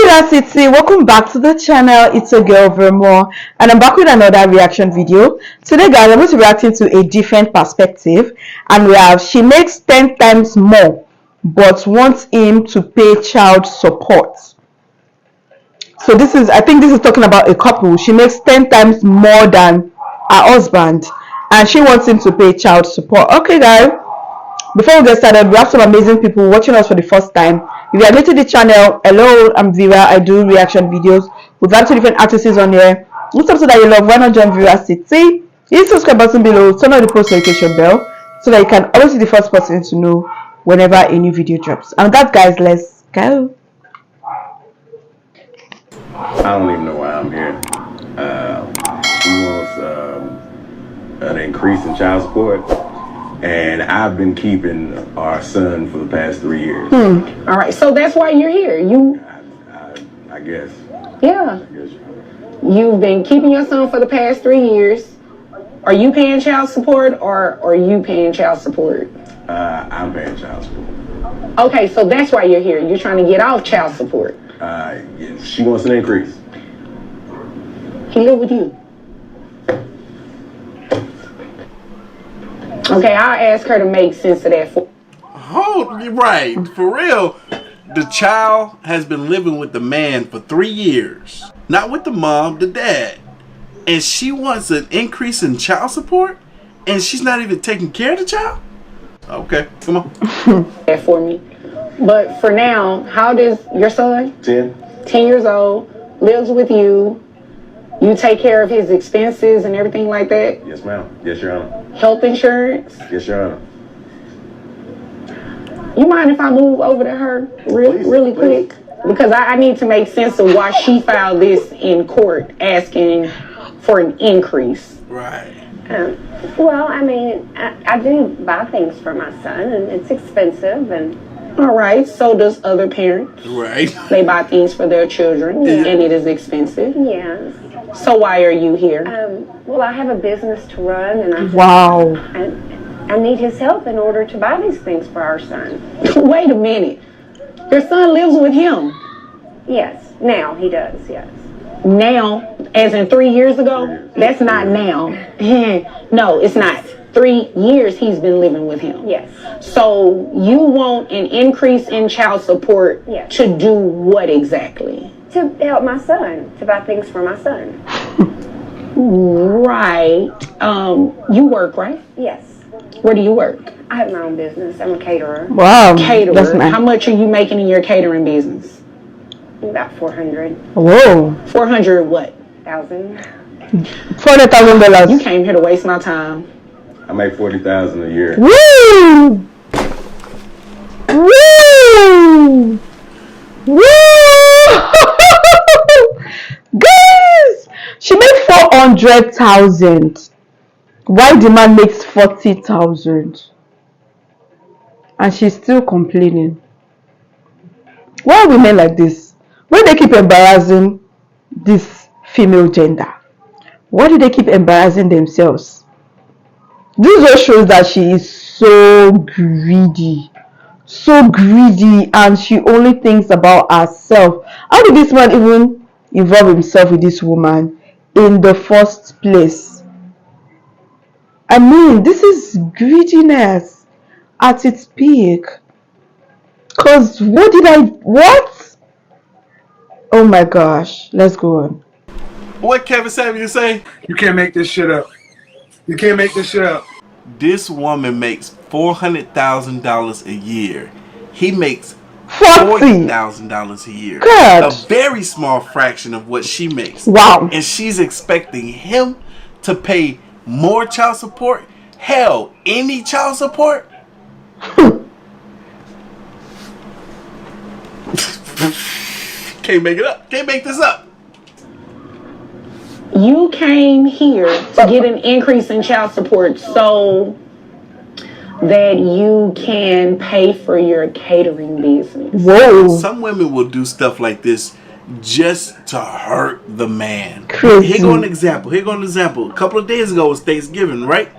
Villa City, welcome back to the channel. It's a girl Vermore, and I'm back with another reaction video. Today guys, I'm going to be reacting to a different perspective, and we have she makes 10 times more but wants him to pay child support. So this is, I think this is talking about a couple. She makes 10 times more than her husband and she wants him to pay child support. Okay guys, before we get started, we have some amazing people watching us for the first time. If you are new to the channel, hello, I'm Vera. I do reaction videos with lots of different artists on here. What's up so that you love? Why not join Vera City? Hit the subscribe button below, turn on the post notification bell so that you can always be the first person to know whenever a new video drops. And that guys, let's go. I don't even know why I'm here. She wants an increase in child support. And I've been keeping our son for the past 3 years. All right, so that's why you're here. I guess. Yeah. I guess. You've been keeping your son for the past 3 years. Are you paying child support or are you paying child support? I'm paying child support. Okay, so that's why you're here. You're trying to get off child support. Yes, she wants an increase. He live with you. Okay, I'll ask her to make sense of that. You're right. For real. The child has been living with the man for 3 years. Not with the mom, the dad. And she wants an increase in child support? And she's not even taking care of the child? Okay, come on. That for me. But for now, how does your son? 10. 10 years old, lives with you. You take care of his expenses and everything like that? Yes, ma'am. Yes, Your Honor. Health insurance? Yes, Your Honor. You mind if I move over to her really quick? Because I need to make sense of why she filed this in court asking for an increase. Right. Well, I mean, I do buy things for my son, and it's expensive, and... All right, so does other parents. Right. They buy things for their children, and it is expensive. Yes. So why are you here? Well, I have a business to run, and I need his help in order to buy these things for our son. Wait a minute. Your son lives with him? Yes, now he does, yes. Now, as in 3 years ago? That's not now. No, it's not. 3 years he's been living with him. Yes. So you want an increase in child support to do what exactly? To help my son, to buy things for my son. Right. You work, right? Yes. Where do you work? I have my own business. I'm a caterer. Wow. Caterer. That's nice. How much are you making in your catering business? About 400. Whoa. 400 what? $1,000. $400,000. You came here to waste my time. I make $40,000 a year. Woo! Woo! Woo! Guys, she made 400,000. Why the man makes 40,000? And she's still complaining. Why are women like this? Why do they keep embarrassing this female gender? Why do they keep embarrassing themselves? This just shows that she is so greedy, and she only thinks about herself. How did this man even involve himself with this woman in the first place? I mean, this is greediness at its peak. Cause what? Oh my gosh, let's go on. What Kevin Samuel say? You can't make this shit up. You can't make this shit up. This woman makes $400,000 a year. He makes $40,000 $40,000 a year. God. A very small fraction of what she makes. Wow. And she's expecting him to pay more child support? Hell, any child support? Can't make it up. Can't make this up. You came here to get an increase in child support so that you can pay for your catering business. Whoa. Some women will do stuff like this just to hurt the man. Crazy. Here go an example. A couple of days ago was Thanksgiving, right?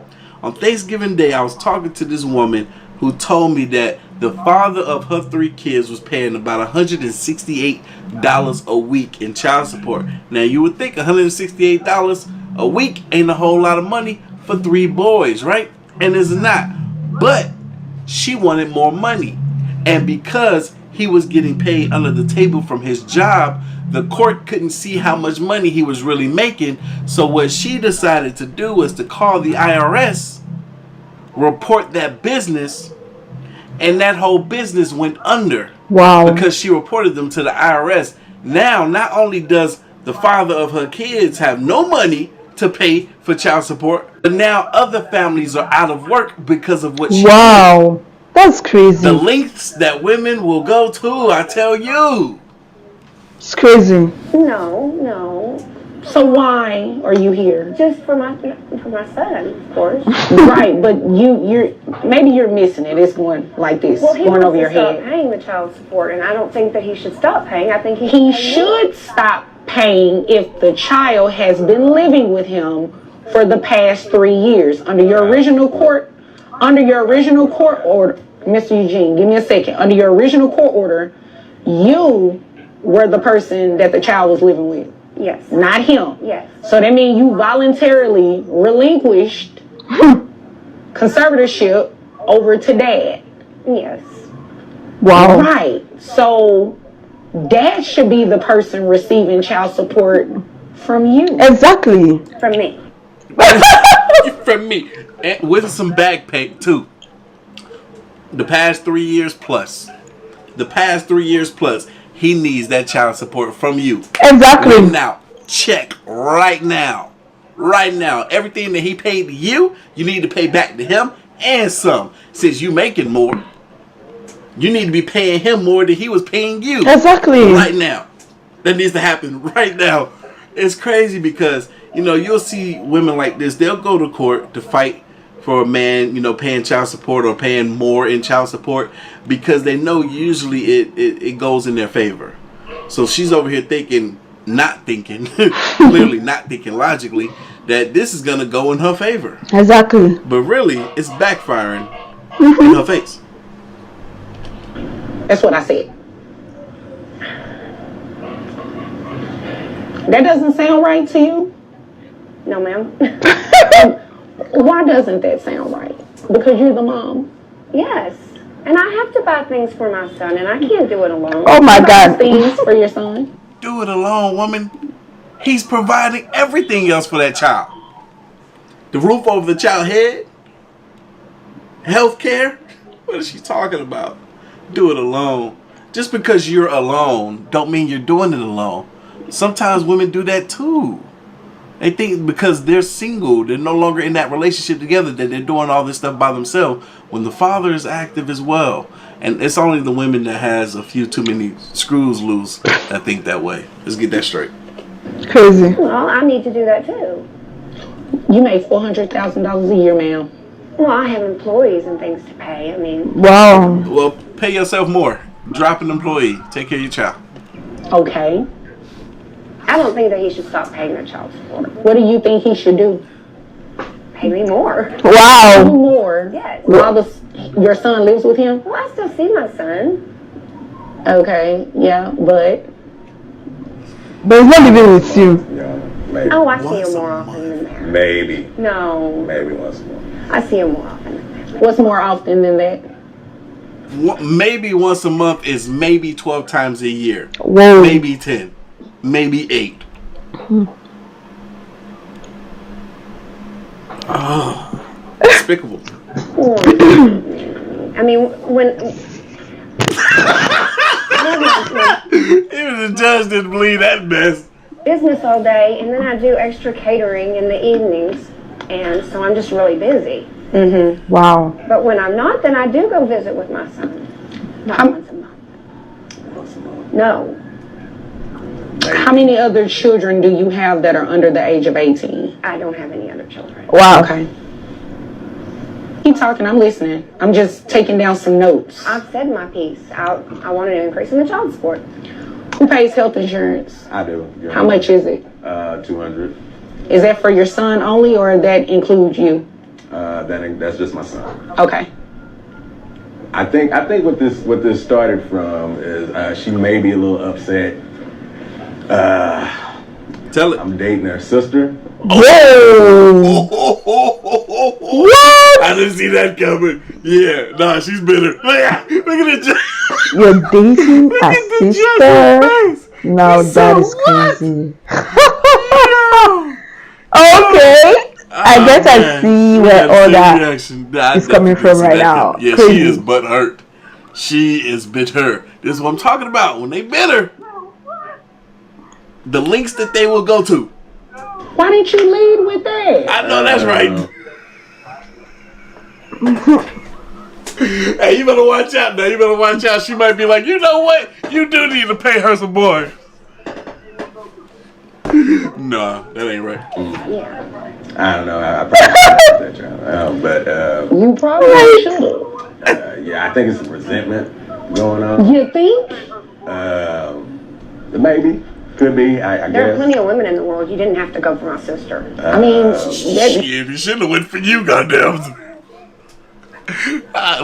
On Thanksgiving Day, I was talking to this woman who told me that the father of her 3 kids was paying about $168 a week in child support. Now you would think $168 a week ain't a whole lot of money for 3 boys, right? And it's not. But she wanted more money. And because he was getting paid under the table from his job, the court couldn't see how much money he was really making. So what she decided to do was to call the IRS, report that business, and that whole business went under. Wow. Because she reported them to the IRS. Now, not only does the father of her kids have no money to pay for child support, but now other families are out of work because of what she did. Wow. That's crazy. The lengths that women will go to, I tell you. It's crazy. No. So why are you here? Just for my son, of course. Right, but you're maybe you're missing it. It's going like this, Well, he going wants over your to stop head. paying the child support, and I don't think that he should stop paying. I think He should stop paying if the child has been living with him for the past 3 years. Under your original court order, Mr. Eugene, give me a second. Under your original court order, you were the person that the child was living with. Yes. Not him. Yes. So that means you voluntarily relinquished conservatorship over to dad. Yes. Wow. Right. So dad should be the person receiving child support from you. Exactly. From me. From me. And with some back pay, too. The past 3 years plus. He needs that child support from you. Exactly. Right now. Check. Right now. Everything that he paid to you, you need to pay back to him and some. Since you making more, you need to be paying him more than he was paying you. Exactly. Right now. That needs to happen right now. It's crazy because, you'll see women like this. They'll go to court to fight for a man, paying child support or paying more in child support because they know usually it goes in their favor. So she's over here clearly not thinking logically that this is going to go in her favor. Exactly. But really, it's backfiring in her face. That's what I said. That doesn't sound right to you? No, ma'am. Why doesn't that sound right? Because you're the mom. Yes. And I have to buy things for my son, and I can't do it alone. Oh my God. Things for your son. Do it alone, woman. He's providing everything else for that child. The roof over the child's head. Health care. What is she talking about? Do it alone. Just because you're alone don't mean you're doing it alone. Sometimes women do that too. They think because they're single, they're no longer in that relationship together, that they're doing all this stuff by themselves when the father is active as well. And it's only the women that has a few too many screws loose that think that way. Let's get that straight. Crazy. Well, I need to do that too. You make $400,000 a year, ma'am. Well, I have employees and things to pay. I mean, Wow. Well, pay yourself more. Drop an employee. Take care of your child. Okay. I don't think that he should stop paying the child support. What do you think he should do? Pay me more. Wow. More. Yes. While your son lives with him? Well, I still see my son. Okay. Yeah, but But he's not living with you. Yeah, maybe. Oh, I see Once him a more month. often than that. Maybe. No, Maybe once more. I see him more often than that. what's more often than that? Maybe once a month is maybe 12 times a year. Whoa. Maybe 10. Maybe 8. Oh, despicable. I mean, when Even the judge didn't believe that mess. business all day, and then I do extra catering in the evenings, and so I'm just really busy. Wow. But when I'm not, then I do go visit with my son. Not once a month. No. How many other children do you have that are under the age of 18? I don't have any other children. Wow. Okay. Keep talking, I'm listening. I'm just taking down some notes. I've said my piece. I wanted an increase in the child support. Who pays health insurance? I do. Yeah. How much is it? 200. Is that for your son only, or that includes you? That's just my son. Okay. I think what this started from is she may be a little upset. Tell it. I'm dating her sister. Whoa! What? I didn't see that coming. Yeah, nah, she's bitter. Look at it. You're dating a sister? No, So that is what? crazy. Okay. I guess I see where all that is coming from right now. Yeah, Crazy. she is butthurt. She is bitter. This is what I'm talking about. When they bitter, the links that they will go to. Why didn't you lead with that? I know that's right. Hey, you better watch out now. You better watch out. She might be like, you know what? You do need to pay her some more. Nah, that ain't right. Yeah. I don't know. I probably shouldn't that, but You probably should. yeah, I think it's some resentment going on. You think? Maybe, could be. I There are guess. plenty of women in the world. You didn't have to go for my sister. I mean, Shit, you shouldn't have went for you, goddamn.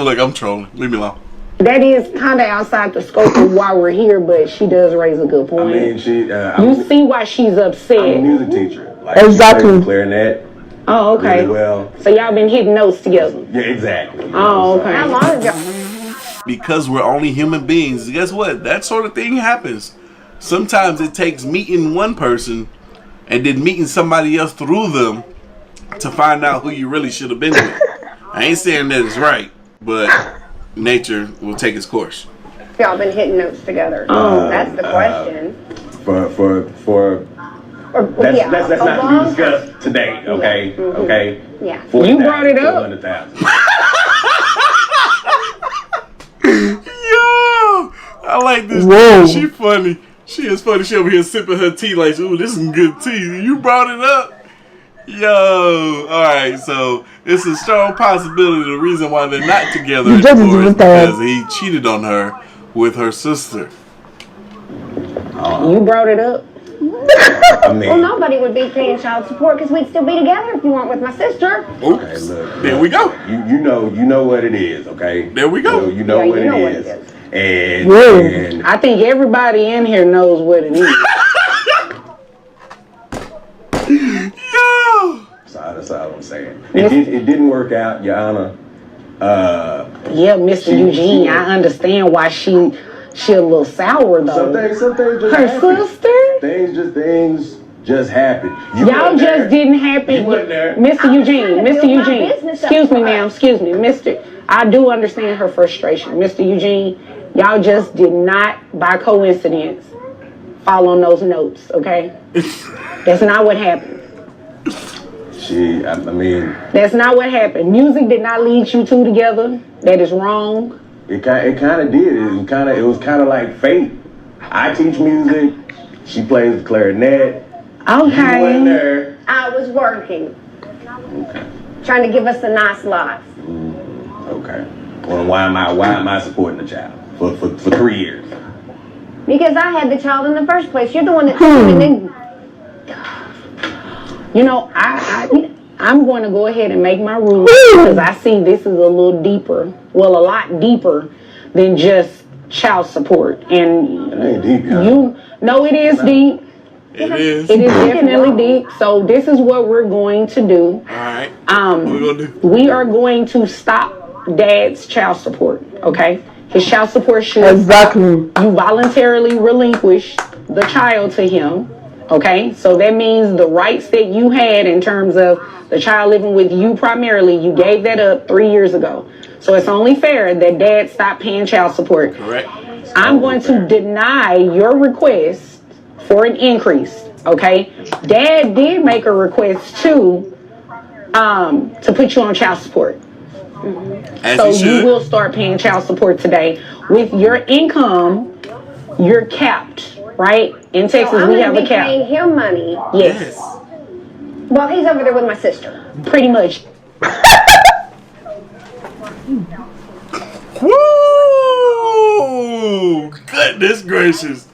Look, I'm trolling. Leave me alone. that is kind of outside the scope of why we're here, but she does raise a good point. I mean, you see why she's upset. I'm a music teacher. Like, Exactly. She plays clarinet. Oh, okay. Really well. So y'all been hitting notes together. Yeah, exactly. Oh, okay. How long ago? Because we're only human beings, guess what? That sort of thing happens. Sometimes it takes meeting one person and then meeting somebody else through them to find out who you really should have been with. I ain't saying that it's right, but nature will take its course. Y'all been hitting notes together. That's the question. That's not to be discussed today, okay? Yeah. Mm-hmm. Okay? Yeah. You brought it up. 400,000. Yo, I like this. Whoa. She funny. She is funny. She over here sipping her tea like, ooh, this is some good tea. You brought it up. Yo, all right. So it's a strong possibility. The reason why they're not together You just anymore is didn't tell. because he cheated on her with her sister. You brought it up. I mean, Well, nobody would be paying child support because we'd still be together if you weren't with my sister. Oops. okay, look. There we go. You know what it is, okay? There we go. You know Yeah, what you know it what is. it is. And, Whoa. and I think everybody in here knows what it is. Yo. that's all I'm saying. It didn't work out, Your Honor. Yeah, Mr. Eugene, I understand why she a little sour though. Some things just Her happen. sister? Things just happen. Y'all just didn't happen. You wasn't there. Mr. Eugene, trying to Mr. build my Eugene. business up Excuse me, for ma'am. her. Excuse me, Mr. I do understand her frustration. Mr. Eugene, y'all just did not, by coincidence, follow those notes, okay? That's not what happened. I mean, That's not what happened. Music did not lead you two together. That is wrong. it kind of did. It was kind of like fate. I teach music. She plays the clarinet. You wasn't Okay. there. I was working. Trying to give us a nice life. Okay. Well, why am I supporting the child for 3 years? Because I had the child in the first place. You're the one that took him and then... You know, I'm going to go ahead and make my ruling because I see this is a little deeper. Well, a lot deeper than just child support. And It ain't deep, y'all. no, it is deep. It is. It is definitely deep. So this is what we're going to do. All right. What we gonna do? We are going to stop Dad's child support. Okay, his child support should Exactly. You voluntarily relinquish the child to him. Okay, so that means the rights that you had in terms of the child living with you primarily, you gave that up 3 years ago. So it's only fair that Dad stop paying child support. Correct. I'm going to deny your request for an increase. Okay, Dad did make a request to put you on child support. As So he should. you will start paying child support today. With your income, you're capped, right? In Texas, So I'm we going have to a be cap. paying him money Yes, while he's over there with my sister. pretty much. Woo! Goodness gracious.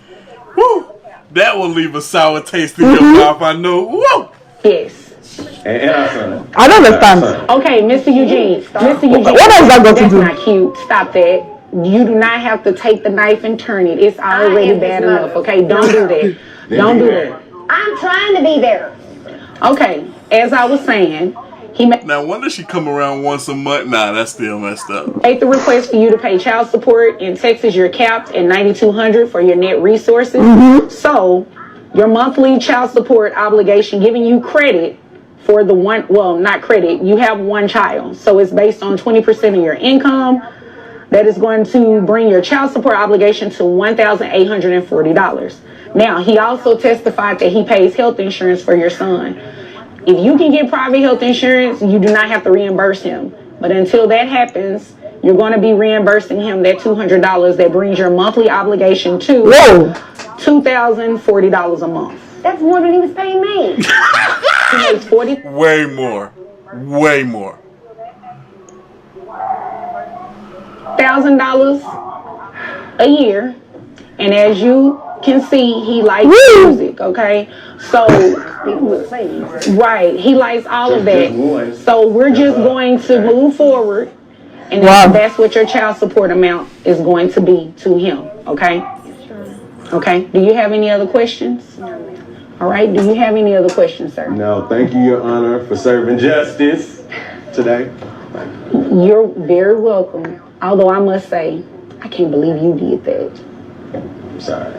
Woo! That will leave a sour taste in your mouth, I know. Woo! Yes. And our son. I don't understand. Okay, Mr. Eugene. Mr. Eugene. What has that got to That's do? not cute. Stop that. You do not have to take the knife and turn it. It's already bad enough. Okay, don't do that. Don't do that. I'm trying to be there. Okay, as I was saying, he Now, when does she come around once a month? Nah, that's still messed up. made the request for you to pay child support. In Texas, you're capped at $9,200 for your net resources. So, your monthly child support obligation, giving you credit for the one, well, not credit, you have one child. So, it's based on 20% of your income. That is going to bring your child support obligation to $1,840. Now, he also testified that he pays health insurance for your son. If you can get private health insurance, you do not have to reimburse him. But until that happens, you're going to be reimbursing him that $200 that brings your monthly obligation to $2,040 a month. That's more than he was paying me. He makes $40,000 Way more. Way more. a year, and as you can see, he likes music. Okay, so right, he likes all of that. So we're just going to move forward, and that's what your child support amount is going to be to him. Okay. Okay. Do you have any other questions? All right. Do you have any other questions, sir? No, thank you, Your Honor, for serving justice today. You're very welcome. Although I must say, I can't believe you did that. I'm sorry.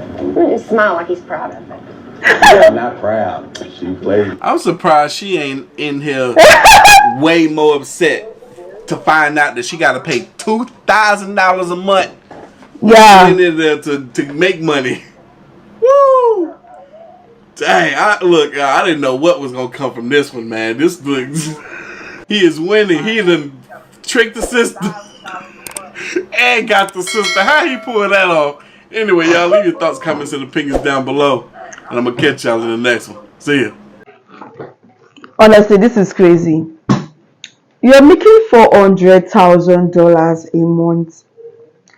Just smile like he's proud of it. I'm not proud. She played. I'm surprised she ain't in here way more upset to find out that she got to pay $2,000 a month. Yeah. In there to make money. Woo! Dang, I didn't know what was gonna come from this one, man. This looks. He is winning. He done tricked the sister and got the sister. How he pulled that off? Anyway, y'all leave your thoughts, comments, and opinions down below, and I'm gonna catch y'all in the next one. See ya. Honestly, this is crazy. You're making $400,000 a month.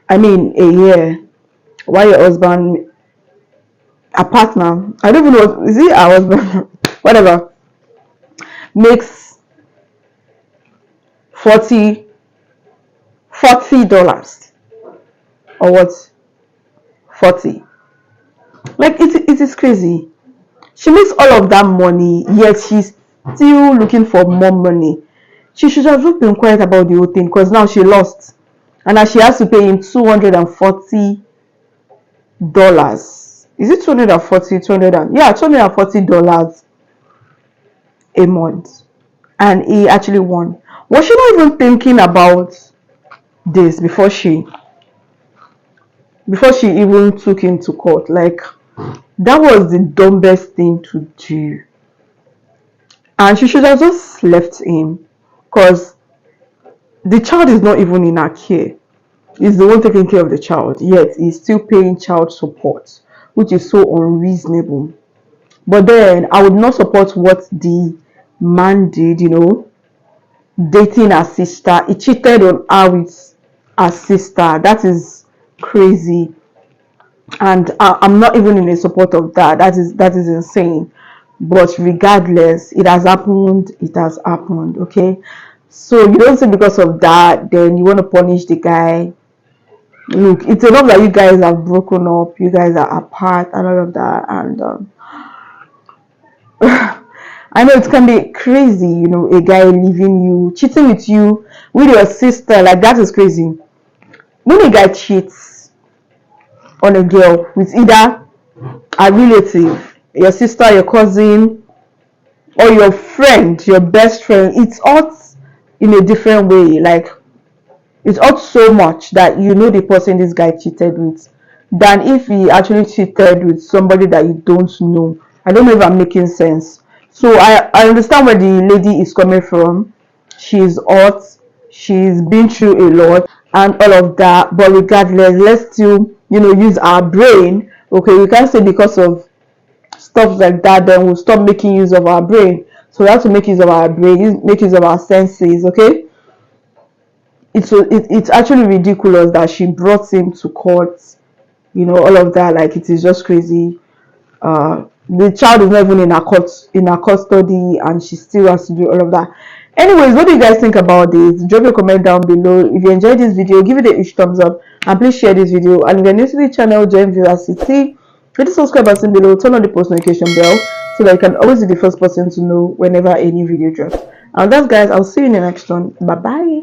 I mean, a year. While your husband, a partner, I don't even know, is he a husband? Whatever. Makes $40 or what? 40. Like it is crazy. She makes all of that money, yet she's still looking for more money. She should have just been quiet about the whole thing, because now she lost, and now she has to pay him $240. Is it 240? $240 a month, and he actually won. Was she not even thinking about this before she even took him to court? Like, that was the dumbest thing to do, and she should have just left him, because the child is not even in her care. He's the one taking care of the child, yet he's still paying child support, which is so unreasonable. But then I would not support what the man did, dating her sister. He cheated on her with her sister. That is crazy, and I'm not even in a support of that. That is insane. But regardless, it has happened. Okay, so you don't say because of that then you want to punish the guy. Look, it's enough that you guys have broken up, you guys are apart and all of that, and I know it can be crazy, a guy leaving you, cheating with you, with your sister. Like, that is crazy. When a guy cheats on a girl with either a relative, your sister, your cousin, or your friend, your best friend, it's hurts in a different way. Like, it hurts so much that the person this guy cheated with, than if he actually cheated with somebody that you don't know. I don't know if I'm making sense. So I understand where the lady is coming from. She's hurt, she's been through a lot and all of that, but regardless, let's still use our brain. Okay, we can't say because of stuff like that then we'll stop making use of our brain. So we have to make use of our brain, make use of our senses. Okay, it's actually ridiculous that she brought him to court, all of that. Like, it is just crazy. the child is not even in her custody, and she still has to do all of that. Anyways, what do you guys think about this? Drop your comment down below. If you enjoyed this video, give it a huge thumbs up, and please share this video. And if you're new to the channel, join Vivacity. Hit the subscribe button below, turn on the post notification bell so that you can always be the first person to know whenever a new video drops. And that's guys, I'll see you in the next one. Bye bye.